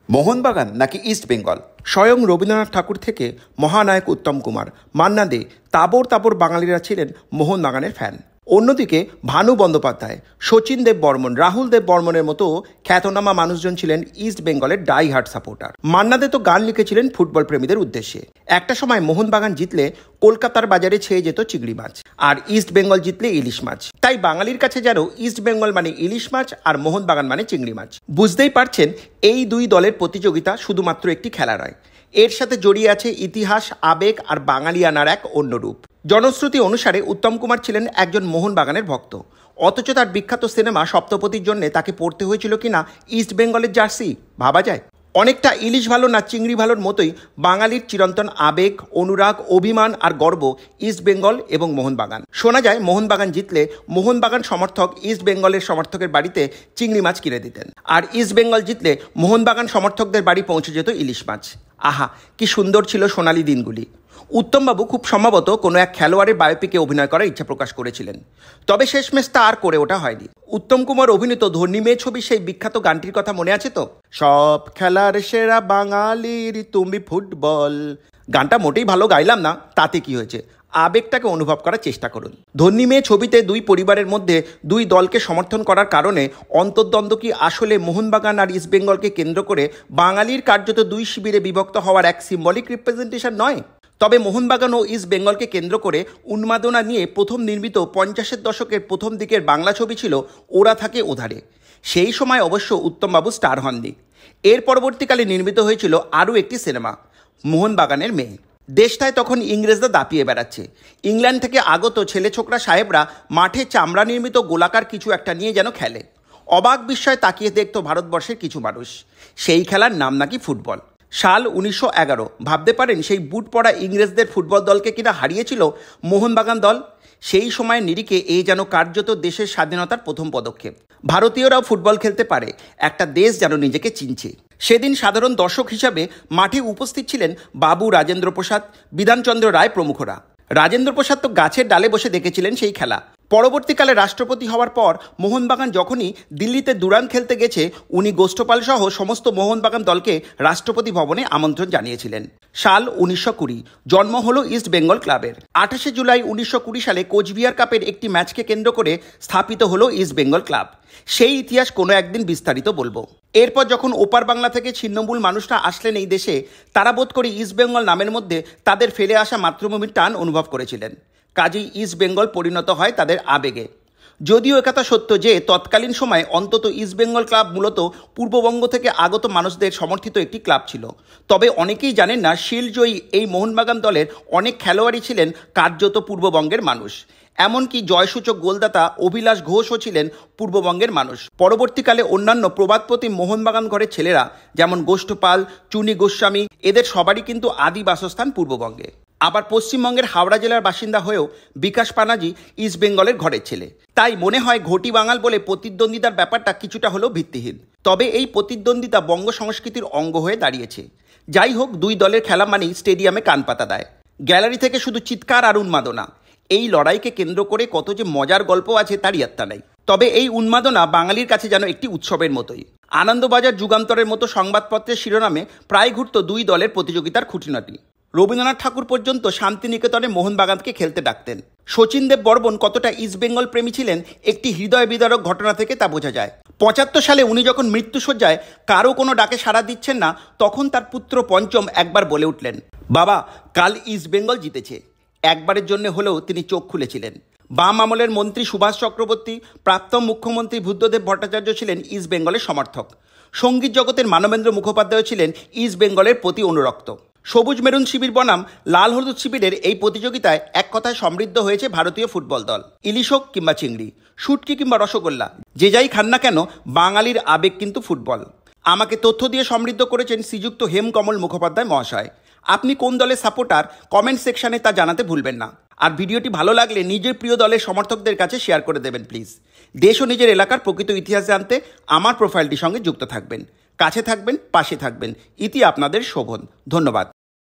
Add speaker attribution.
Speaker 1: মোহনবাগান নাকি ইস্ট বেঙ্গল? স্বয়ং রবীন্দ্রনাথ ঠাকুর থেকে মহানায়ক উত্তম কুমার, মান্না দে, তাবর তাবর বাঙালিরা ছিলেন মোহনবাগানের ফ্যান। অন্যদিকে ভানু বন্দ্যোপাধ্যায়, শচীন দেব বর্মন, রাহুল দেব বর্মনের মতো খ্যাতনামা মানুষজন ছিলেন ইস্ট বেঙ্গলের die hard supporter. Manna Dey তো গান লিখেছিলেন ফুটবল প্রেমীদের উদ্দেশ্যে। একটা সময় মোহনবাগান জিতলে কলকাতার বাজারে ছেয়ে যেত চিংড়ি মাছ, আর ইস্ট বেঙ্গল জিতলে ইলিশ মাছ। তাই বাঙালির কাছে যেন ইস্ট বেঙ্গল মানে ইলিশ মাছ আর মোহনবাগান মানে চিংড়ি মাছ। বুঝতেই পারছেন এই দুই দলের প্রতিযোগিতা শুধুমাত্র একটি খেলা নয়, এর সাথে জড়িয়ে আছে ইতিহাস, আবেগ আর বাঙালিয়ানার এক অন্য রূপ। জনশ্রুতি অনুসারে উত্তম কুমার ছিলেন একজন মোহনবাগানের ভক্ত, অথচ তার বিখ্যাত সিনেমা সপ্তপতির জন্য তাকে পড়তে হয়েছিল কিনা ইস্ট বেঙ্গলের জার্সি। ভাবা যায়। অনেকটা ইলিশ ভালো না চিংড়ি ভালোর মতোই বাঙালির চিরন্তন আবেগ, অনুরাগ, অভিমান আর গর্ব ইস্ট বেঙ্গল এবং মোহনবাগান। শোনা যায় মোহনবাগান জিতলে মোহনবাগান সমর্থক ইস্ট বেঙ্গলের সমর্থকের বাড়িতে চিংড়ি মাছ কিনে দিতেন, আর ইস্ট বেঙ্গল জিতলে মোহনবাগান সমর্থকদের বাড়ি পৌঁছে যেত ইলিশ মাছ। আহা, কি সুন্দর ছিল সোনালি দিনগুলি। উত্তমবাবু খুব সম্ভবত কোনো এক খেলোয়াড়ের বায়োপিকে অভিনয় করার ইচ্ছা প্রকাশ করেছিলেন, তবে শেষমেশ তা আর করে ওঠা হয়নি। উত্তম কুমার অভিনীত ধর্নী মেয়ে ছবি সেই বিখ্যাত গানটির কথা মনে আছে তো? সব খেলার সেরা বাঙালির তুমি ফুটবল। গানটা মোটেই ভালো গাইলাম না, তাতে কি হয়েছে, আবেগটাকে অনুভব করার চেষ্টা করুন। ধর্নী মেয়ে ছবিতে দুই পরিবারের মধ্যে দুই দলকে সমর্থন করার কারণে অন্তর্দ্বন্দ্ব কি আসলে মোহনবাগান আর ইস্ট বেঙ্গলকে কেন্দ্র করে বাঙালির কার্যত দুই শিবিরে বিভক্ত হওয়ার এক সিম্বলিক রিপ্রেজেন্টেশন নয়? তবে মোহনবাগান ও ইস্ট বেঙ্গলকে কেন্দ্র করে উন্মাদনা নিয়ে প্রথম নির্মিত 50-এর দশকের প্রথম দিকের বাংলা ছবি ছিল ওরা থাকে ওধারে। সেই সময় অবশ্য উত্তমবাবু স্টার হননি। এর পরবর্তীকালে নির্মিত হয়েছিল আরও একটি সিনেমা, মোহনবাগানের মেয়ে। দেশটায় তখন ইংরেজরা দাপিয়ে বেড়াচ্ছে। ইংল্যান্ড থেকে আগত ছেলে ছোকরা সাহেবরা মাঠে চামড়া নির্মিত গোলাকার কিছু একটা নিয়ে যেন খেলে। অবাক বিস্ময়ে তাকিয়ে দেখত ভারতবর্ষের কিছু মানুষ। সেই খেলার নাম নাকি ফুটবল। সাল 1911। ভাবতে পারেন সেই বুট পড়া ইংরেজদের ফুটবল দলকে কিনা হারিয়েছিল মোহনবাগান দল। সেই সময়ের নিরিখে এই যেন কার্যত দেশের স্বাধীনতার প্রথম পদক্ষেপ। ভারতীয়রাও ফুটবল খেলতে পারে, একটা দেশ যেন নিজেকে চিনছে। সেদিন সাধারণ দর্শক হিসাবে মাঠে উপস্থিত ছিলেন বাবু রাজেন্দ্র প্রসাদ, বিধানচন্দ্র রায় প্রমুখরা। রাজেন্দ্র প্রসাদ তো গাছের ডালে বসে দেখেছিলেন সেই খেলা। পরবর্তীকালে রাষ্ট্রপতি হওয়ার পর মোহনবাগান যখনই দিল্লিতে দুরান খেলতে গেছে, উনি গোষ্ঠপাল সহ সমস্ত মোহনবাগান দলকে রাষ্ট্রপতি ভবনে আমন্ত্রণ জানিয়েছিলেন। সাল 1920। জন্ম হলো ইস্ট বেঙ্গল ক্লাবের। 28শে জুলাই 1920 সালে কোচবিহার কাপের একটি ম্যাচকে কেন্দ্র করে স্থাপিত হলো ইস্ট বেঙ্গল ক্লাব। সেই ইতিহাস কোনো একদিন বিস্তারিত বলবো। এরপর যখন ওপার বাংলা থেকে ছিন্নমূল মানুষরা আসলেন এই দেশে, তারা বোধ করে ইস্ট বেঙ্গল নামের মধ্যে তাদের ফেলে আসা মাতৃভূমির টান অনুভব করেছিলেন। কাজেই ইস্ট বেঙ্গল পরিণত হয় তাদের আবেগে। যদিও একথা সত্য যে তৎকালীন সময়ে অন্তত ইস্ট বেঙ্গল ক্লাব মূলত পূর্ববঙ্গ থেকে আগত মানুষদের সমর্থিত একটি ক্লাব ছিল। তবে অনেকেই জানেন না, শিলজয়ী এই মোহনবাগান দলের অনেক খেলোয়াড়ই ছিলেন কার্যত পূর্ববঙ্গের মানুষ। এমনকি জয়সূচক গোলদাতা অভিলাষ ঘোষও ছিলেন পূর্ববঙ্গের মানুষ। পরবর্তীকালে অন্যান্য প্রবাদপ্রতিম মোহনবাগান ঘরের ছেলেরা যেমন গোষ্ঠপাল, চুনি গোস্বামী, এদের সবারই কিন্তু আদি বাসস্থান পূর্ববঙ্গে। আবার পশ্চিমবঙ্গের হাওড়া জেলার বাসিন্দা হয়েও বিকাশ পানাজি ইস্ট বেঙ্গলের ঘরের ছেলে। তাই মনে হয় ঘটি বাঙাল বলে প্রতিদ্বন্দ্বিতার ব্যাপারটা কিছুটা হলেও ভিত্তিহীন। তবে এই প্রতিদ্বন্দ্বিতা বঙ্গ সংস্কৃতির অঙ্গ হয়ে দাঁড়িয়েছে। যাই হোক, দুই দলের খেলা মানেই স্টেডিয়ামে কান পাতা দেয়, গ্যালারি থেকে শুধু চিৎকার আর উন্মাদনা। এই লড়াইকে কেন্দ্র করে কত যে মজার গল্প আছে তার ইয়ত্তা নাই। তবে এই উন্মাদনা বাঙালির কাছে যেন একটি উৎসবের মতোই। আনন্দবাজার, যুগান্তরের মতো সংবাদপত্রের শিরোনামে প্রায় ঘুরত দুই দলের প্রতিযোগিতার খুঁটিনাটি। রবীন্দ্রনাথ ঠাকুর পর্যন্ত শান্তিনিকেতনে মোহনবাগানকে খেলতে ডাকতেন। শচীন দেব বর্মন কতটা ইস্ট বেঙ্গল প্রেমী ছিলেন একটি হৃদয় বিদারক ঘটনা থেকে তা বোঝা যায়। 75 সালে উনি যখন মৃত্যুশয্যায় কারো কোনো ডাকে সাড়া দিচ্ছেন না, তখন তার পুত্র পঞ্চম একবার বলে উঠলেন, বাবা, কাল ইস্ট বেঙ্গল জিতেছে। একবারের জন্য হলেও তিনি চোখ খুলেছিলেন। বাম আমলের মন্ত্রী সুভাষ চক্রবর্তী, প্রাক্তন মুখ্যমন্ত্রী বুদ্ধদেব ভট্টাচার্য ছিলেন ইস্ট বেঙ্গলের সমর্থক। সঙ্গীত জগতের মানবেন্দ্র মুখোপাধ্যায় ছিলেন ইস্ট বেঙ্গলের প্রতি অনুরক্ত। সবুজ মেরুন শিবির বনাম লাল হলুদ শিবিরের এই প্রতিযোগিতায় এক কথায় সমৃদ্ধ হয়েছে ভারতীয় ফুটবল দল। ইলিশ হোক কিংবা চিংড়ি, শুটকি কিংবা রসগোল্লা, যে যাই খান না কেন, বাঙালির আবেগ কিন্তু ফুটবল। আমাকে তথ্য দিয়ে সমৃদ্ধ করেছেন শ্রীযুক্ত হেমকমল মুখোপাধ্যায় মহাশয়। আপনি কোন দলের সাপোর্টার, কমেন্ট সেকশনে তা জানাতে ভুলবেন না। আর ভিডিওটি ভালো লাগলে নিজের প্রিয় দলের সমর্থকদের কাছে শেয়ার করে দেবেন প্লিজ। দেশ ও নিজের এলাকার প্রকৃত ইতিহাস জানতে আমার প্রোফাইলটির সঙ্গে যুক্ত থাকবেন। কাছে থাকবেন, পাশে থাকবেন। ইতি আপনাদের শোভন। ধন্যবাদ।